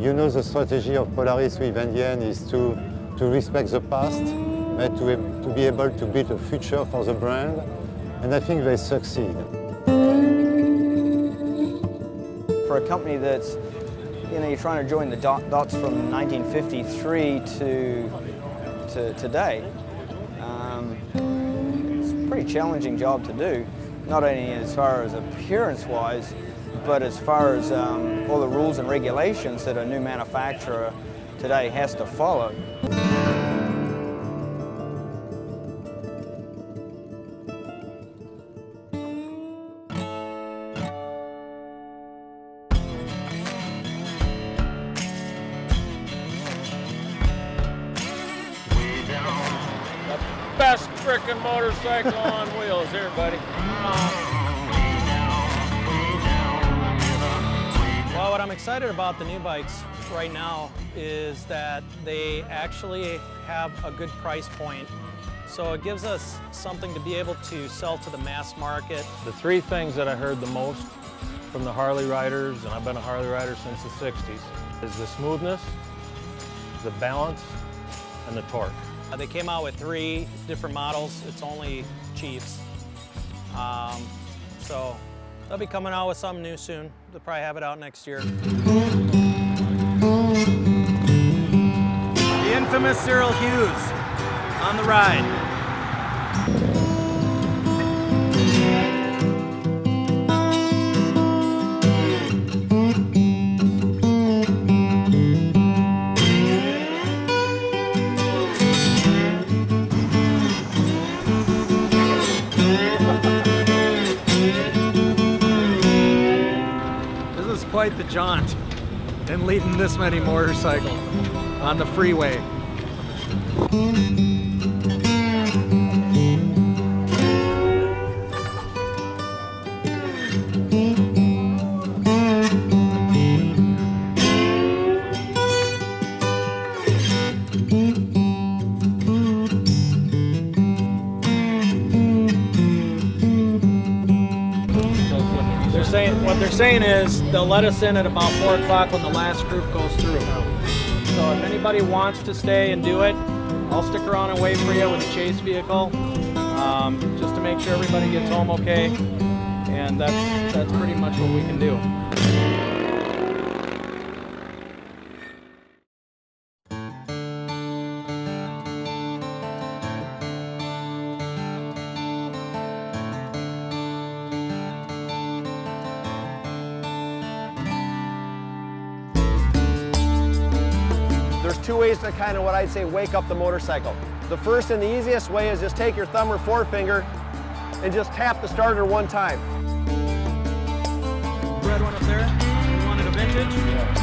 You know, the strategy of Polaris with INDIO is to respect the past, but to be able to build a future for the brand, and I think they succeed. For a company that's, you're trying to join the dots from 1953 to today, it's a pretty challenging job to do, not only as far as appearance-wise, but as far as all the rules and regulations that a new manufacturer today has to follow. Best frickin' motorcycle on wheels here, buddy. Well, what I'm excited about the new bikes right now is that they actually have a good price point. So it gives us something to be able to sell to the mass market. The three things that I heard the most from the Harley riders, and I've been a Harley rider since the 60s, is the smoothness, the balance, and the torque. They came out with 3 different models. It's only Chiefs. So they'll be coming out with something new soon. They'll probably have it out next year. The infamous CYRIL HUZE on the ride. Quite the jaunt in leading this many motorcycles on the freeway. What they're saying is they'll let us in at about 4 o'clock when the last group goes through. So if anybody wants to stay and do it, I'll stick around and wait for you with a chase vehicle, just to make sure everybody gets home okay. And that's pretty much what we can do. There's 2 ways to kind of what I'd say wake up the motorcycle. The first and the easiest way is just take your thumb or forefinger and just tap the starter 1 time. Red one up there, you wanted a vintage? Yeah.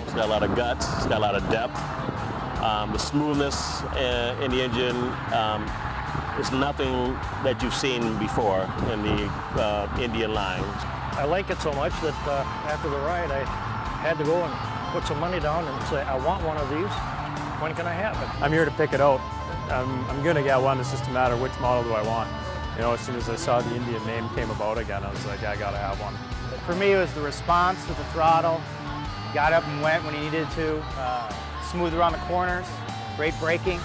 It's got a lot of guts, it's got a lot of depth. The smoothness in the engine is nothing that you've seen before in the INDIO line. I like it so much that after the ride I had to go and put some money down and say, I want one of these. When can I have it? I'm here to pick it out. I'm going to get one. It's just a matter of which model do I want. You know, as soon as I saw the INDIO name came about again, I was like, I got to have one. For me, it was the response with the throttle. Got up and went when he needed to. Smooth around the corners. Great braking.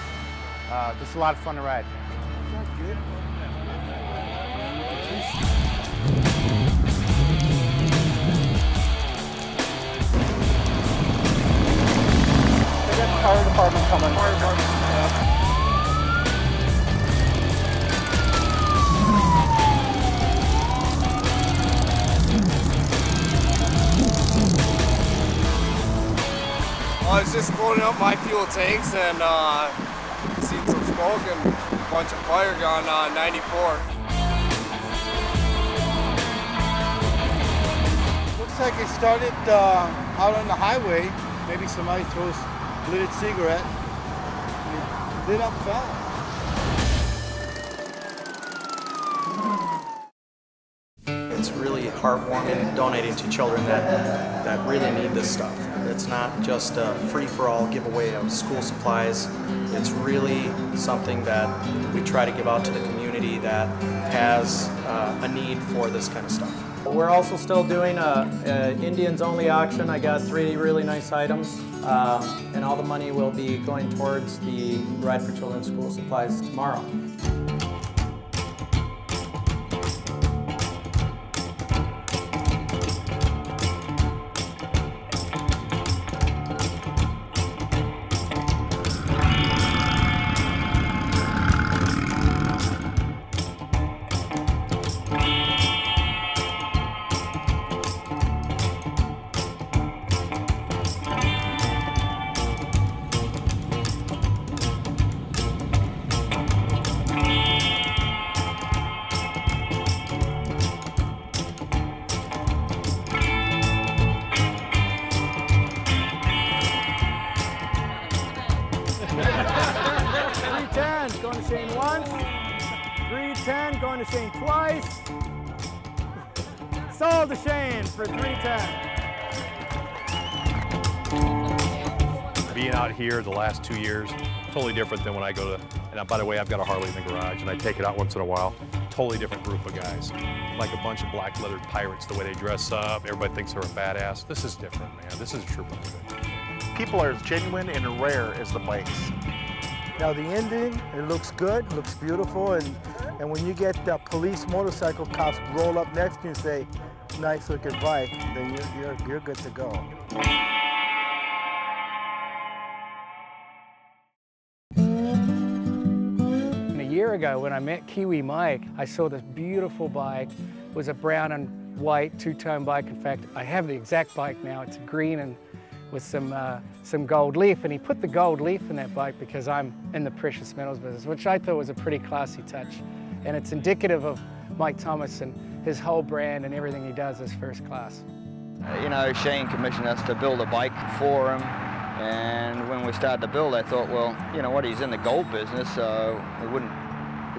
Just a lot of fun to ride. They got the fire department coming. Fire department. I was just loading up my fuel tanks and seen some smoke and a bunch of fire gone on 94. Looks like it started out on the highway. Maybe somebody throws a lit cigarette and it lit up fast. It's really heartwarming, donating to children that really need this stuff. It's not just a free-for-all giveaway of school supplies. It's really something that we try to give out to the community that has a need for this kind of stuff. We're also still doing an Indians only auction. I got 3 really nice items, and all the money will be going towards the Ride for Children school supplies tomorrow. Going to Shane once, 310, going to Shane twice. Sold to Shane for 310. Being out here the last 2 years, totally different than when I go to, and by the way, I've got a Harley in the garage and I take it out once in a while. Totally different group of guys. Like a bunch of black leathered pirates, the way they dress up, everybody thinks they're a badass. This is different, man. This is a true brotherhood. People are as genuine and rare as the bikes. Now the Indian, it looks good, looks beautiful, and when you get the police motorcycle cops roll up next to you and say, nice looking bike, then you're good to go. A year ago when I met Kiwi Mike, I saw this beautiful bike. It was a brown and white two-tone bike. In fact, I have the exact bike now. It's green and with some gold leaf, and he put the gold leaf in that bike because I'm in the precious metals business, which I thought was a pretty classy touch. And it's indicative of Mike Tomas and his whole brand, and everything he does is first class. You know, Shane commissioned us to build a bike for him, and when we started to build, I thought, well, you know what, he's in the gold business, so it'd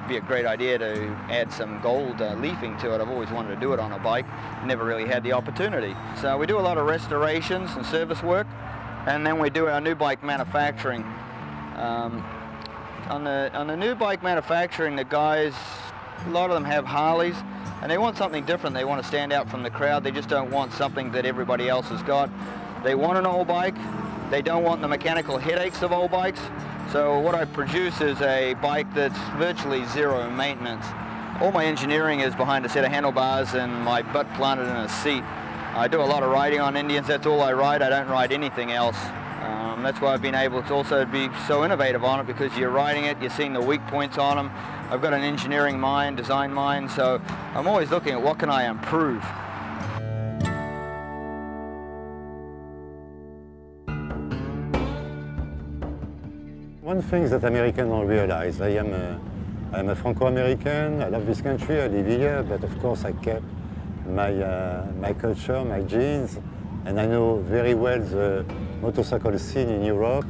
be a great idea to add some gold leafing to it. I've always wanted to do it on a bike, never really had the opportunity. So we do a lot of restorations and service work, and then we do our new bike manufacturing. On the new bike manufacturing, the guys, a lot of them have Harleys, and they want something different. They want to stand out from the crowd. They just don't want something that everybody else has got. They want an old bike. They don't want the mechanical headaches of old bikes. So what I produce is a bike that's virtually zero maintenance. All my engineering is behind a set of handlebars and my butt planted in a seat. I do a lot of riding on Indians. That's all I ride. I don't ride anything else. That's why I've been able to also be so innovative on it, because you're riding it, you're seeing the weak points on them. I've got an engineering mind, design mind, so I'm always looking at what can I improve. One thing that Americans don't realize, I'm a Franco-American, I love this country, I live here, but of course I kept my culture, my genes, and I know very well the motorcycle scene in Europe.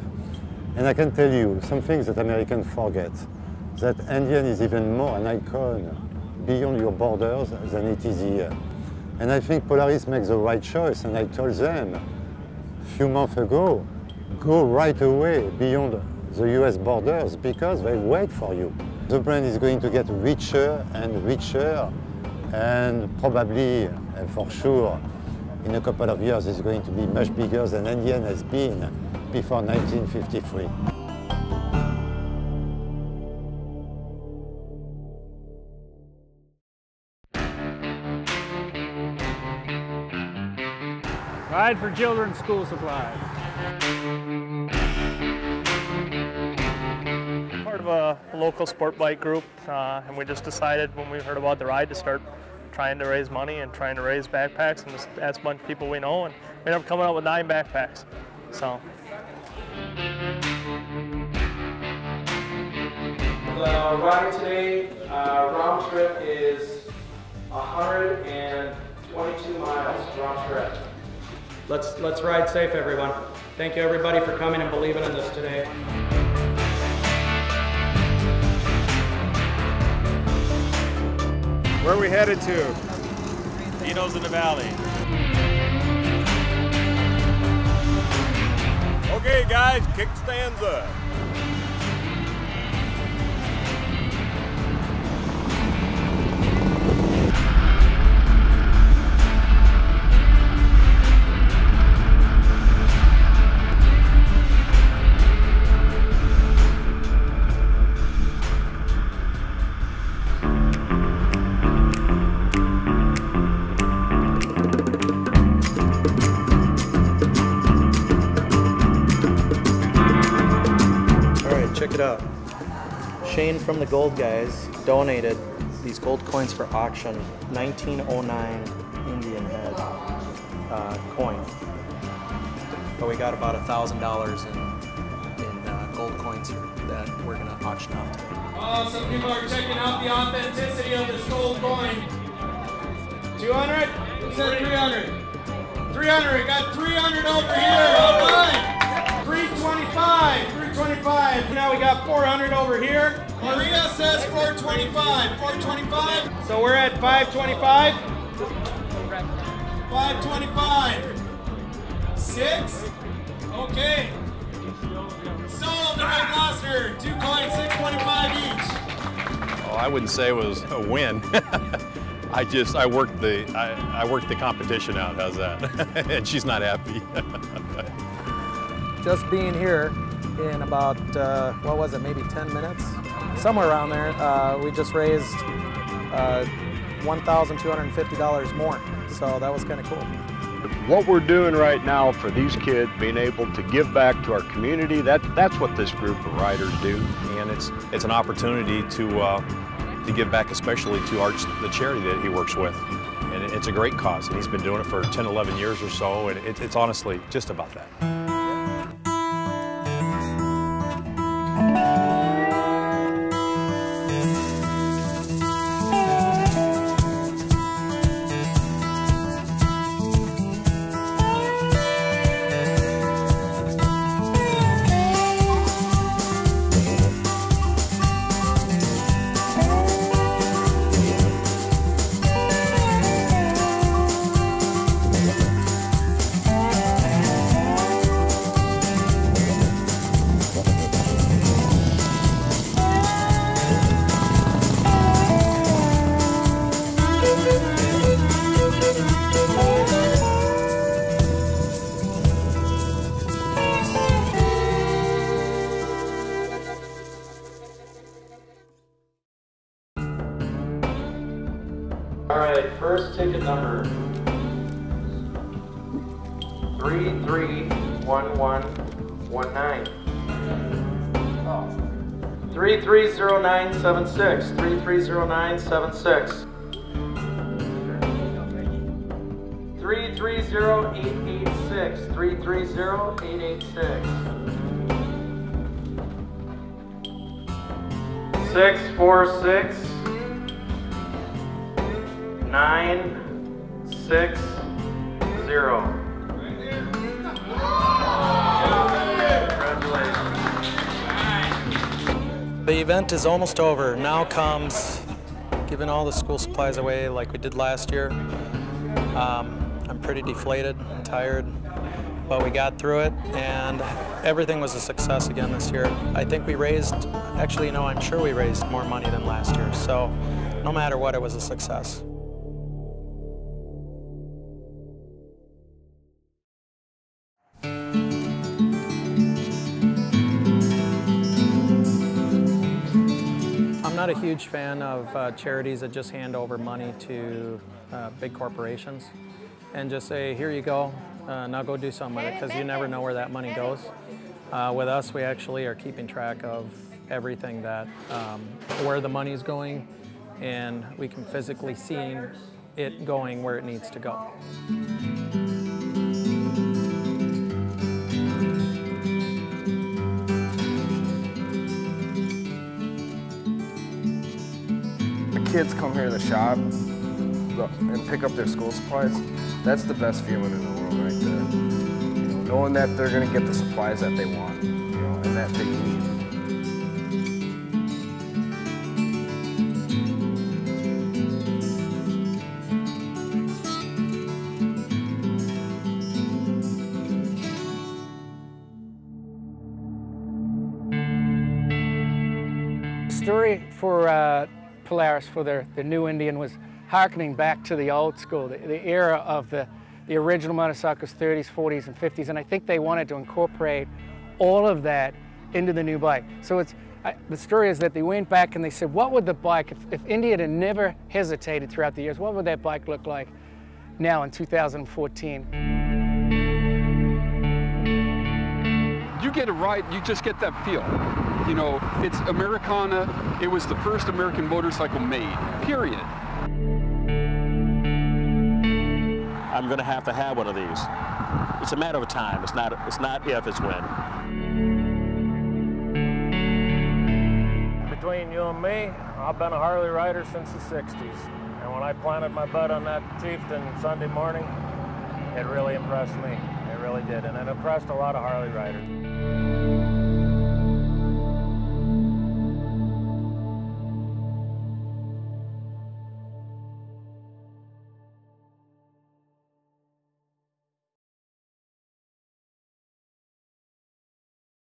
And I can tell you some things that Americans forget, that Indian is even more an icon beyond your borders than it is here. And I think Polaris makes the right choice, and I told them a few months ago, go right away beyond the US borders, because they wait for you. The brand is going to get richer and richer, and probably, and for sure, in a couple of years it's going to be much bigger than Indian has been before 1953. Ride for Children school supplies. Part of a local sport bike group, and we just decided when we heard about the ride to start trying to raise money and trying to raise backpacks, and just ask a bunch of people we know, and we ended up coming up with 9 backpacks. So. The ride today, round trip is 122 miles round trip. Let's ride safe, everyone. Thank you, everybody, for coming and believing in this today. Where are we headed to? Tito's in the Valley. Okay, guys, kickstands up. Check it out. Shane from the Gold Guys donated these gold coins for auction. 1909 Indian head coin. But we got about $1,000 in gold coins here that we're gonna auction off today. Oh, some people are checking out the authenticity of this gold coin. 200? Who said 300? 300, we got 300 over here, all right. 325, 325. Now we got 400 over here. Maria says 425, 425. So we're at 525. 525. 6. Okay. Sold to Red Gloucester. 2 coins, 625 each. Oh, I wouldn't say it was a win. I worked the competition out. How's that? And she's not happy. Just being here in about, what was it, maybe 10 minutes? Somewhere around there, we just raised $1,250 more. So that was kind of cool. What we're doing right now for these kids, being able to give back to our community, that's what this group of riders do. And it's an opportunity to give back, especially to the charity that he works with. And it's a great cause, and he's been doing it for 10, 11 years or so, and it's honestly just about that. All right, first ticket number 331119. 330976. 330976. 330886. 330886. 646 960. The event is almost over. Now comes giving all the school supplies away like we did last year. I'm pretty deflated and tired, but we got through it and everything was a success again this year. I think we raised, actually no, I'm sure we raised more money than last year. So no matter what, it was a success. I'm not a huge fan of charities that just hand over money to big corporations and just say, here you go, now go do something with it, because you never know where that money goes. With us, we actually are keeping track of everything that, where the money's going, and we can physically see it going where it needs to go. Kids come here to the shop and pick up their school supplies. That's the best feeling in the world right there. You know, knowing that they're going to get the supplies that they want, you know, and that they need. story for Polaris, for the new Indian, was harkening back to the old school, the era of the original motorcycles, 30s, 40s, and 50s, and I think they wanted to incorporate all of that into the new bike. So the story is that they went back and they said, what would the bike, if India had never hesitated throughout the years, what would that bike look like now in 2014? You get a ride, you just get that feel. You know, it's Americana. It was the first American motorcycle made, period. I'm going to have one of these. It's a matter of time. It's not if, it's when. Between you and me, I've been a Harley rider since the 60s. And when I planted my butt on that Chieftain Sunday morning, it really impressed me. It really did. And it impressed a lot of Harley riders.